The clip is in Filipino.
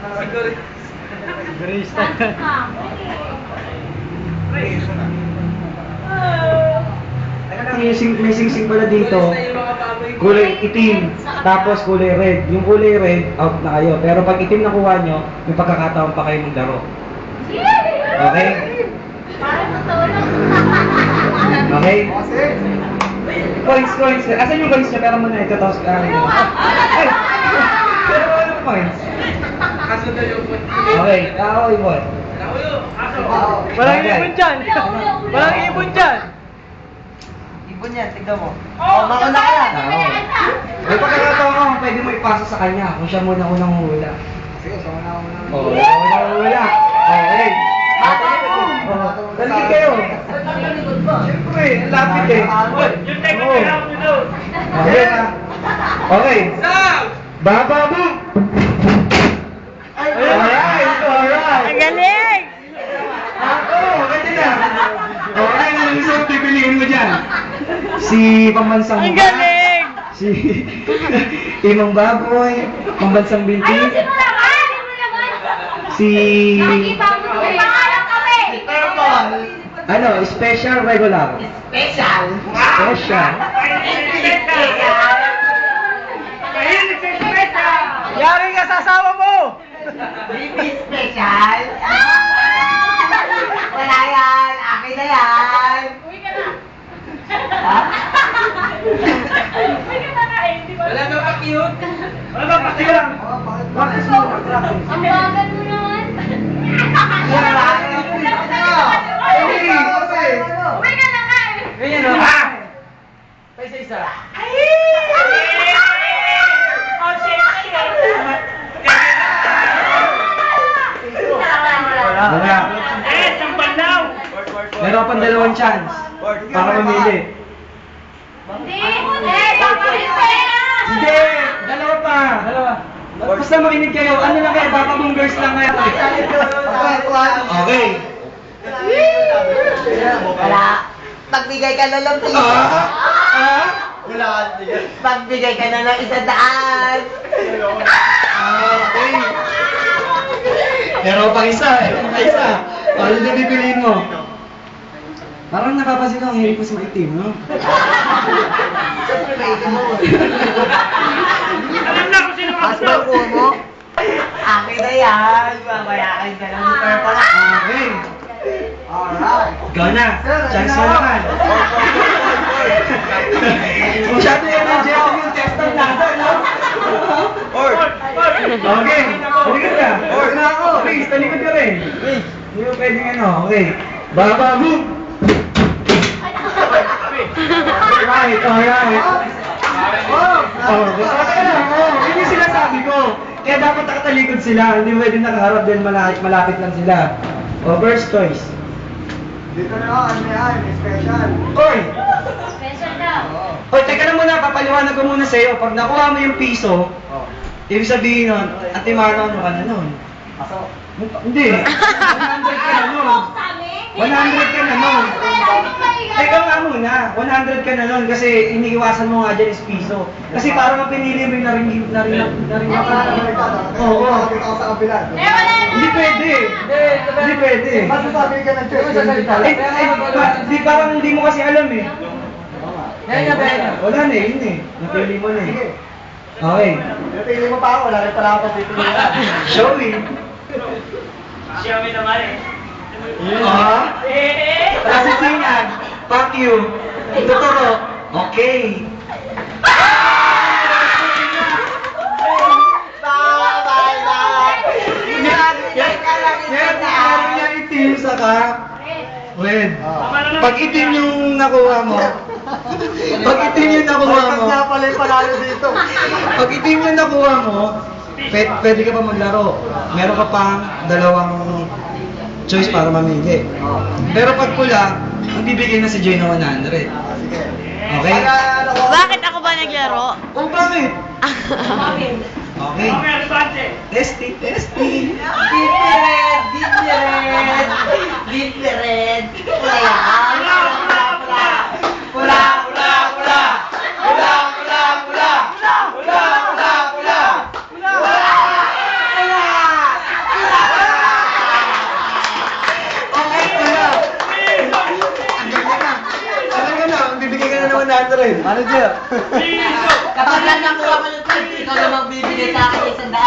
Sigurista. May sing-sing pala dito. Kulay itim, tapos kulay red. Yung kulay red, out na kayo. Pero pag itim nakuha nyo, may pagkakataon pa kayo maglaro. Okay? Okay? Coins. Asan yung coins nyo? Pero muna, ito tapos ay! Pero ano coins? Okay, ako ibon. Walang ibon dyan! Walang ibon dyan! Ibon yan, tignan mo. Oh, mauna ka yan. May pagkakataon ka, pwede mo ipasa sa kanya kung siya muna unang hula. Sige, sa una. Oo, unang hula. Okay. Dalig kayo. Siyempre, lapit eh. Yung teka na lang mo doon! Okay na. Okay. Baba mo! Alright! Ang galing! Ako, ganyan na. Okay, ano gusto mo pipiliin mo dyan? Si Pambansang Ang Mukha, galing! si Imang Baboy, Pambansang Binti, Ayusin mo naman! si Nakikita mo sa pangalan kami! Purple. ano, special regular. Special. Special. Yari ka sa asawa mo! Baby special. Wala yan. Akin na yan. Uwi ka na! Ha? Uwi ka na nga eh, di ba? Wala ba pa-cute? Wala ba pa-cute? Practice mo na, practice. Ang bagal mo naman! Uwi ka na nga eh! Ganyan o. Pa isa-isa. Oh, shit! Wala. Eh, sampal daw! Meron pang dalawang chance para mamili. Hindi! Dapat yung pera! Hindi! Dalawa pa! Basta makinig kayo. Ano lang kayo? Baka boomers lang kayo. Okay. Wala. Pagbigay ka na lang piso. Pagbigay ka na lang 100. Okay. Meron pang isa eh. Isa. Ano na pipiliin mo? Parang napapansin ko ang hilig mo sa maitim, no? Alam na kung sino ang Asma po mo. Akin na yan. Babayakin ka lang ng purple. Okay. Alright. Ikaw na. Chance mo naman. Masyado yung energetic yung testan natin, no? Okay. Talikod ka. Na ako. Please, talikod ka rin. Hindi mo pwedeng ano. Okay. Baba mo. Alright, alright. Okay lang. Yun yung sinasabi ko. Kaya dapat nakatalikod sila. Hindi pwedeng nakaharap din malapit lang sila. First choice. Dito na ako. Ano yan? Special. Oy! Special daw. Oy, teka lang muna, papaliwanag ko muna sa'yo. Pag nakuha mo yung piso, ibig sabihin nun, Ate Mano, ano ka na nun? Pasok. Hindi. 100 ka na nun. Sa amin? 100 ka na nun. Teka nga muna, 100 ka na nun kasi iniiwasan mo nga dyan is piso. Kasi parang ang pinili mo yung naring Oo. Sa kabila. Eh, wala na! Hindi pwede. Hindi pwede. Masasabi ka ng choice. Di parang hindi mo kasi alam eh. Yan. Wala na eh, yun eh. Napili mo na Sige. eh. Okay. Napili mo pa ako. Wala rin pala ako pagpipilihan. Show me. Siya may naman eh. Nasisingan. Fuck you. Totoo. Okay. Meron niya itim saka red. Pag itim yung nakuha mo, pag itim yung nakuha mo, pala yung panalo dito. pag itim yung nakuha mo, pwede ka pa maglaro. Meron ka pang dalawang choice para mamili. Pero pag pula, magbibigay na si Joy na 100. Sige. Okay? Bakit ako ba naglaro? Oh, bakit? Okay. Okay, Alfante. Testing. Different. Pula yan. Pula. 300. Manager. Kapag lang nakuha ko ng 20, ikaw na magbibigay sa akin 100.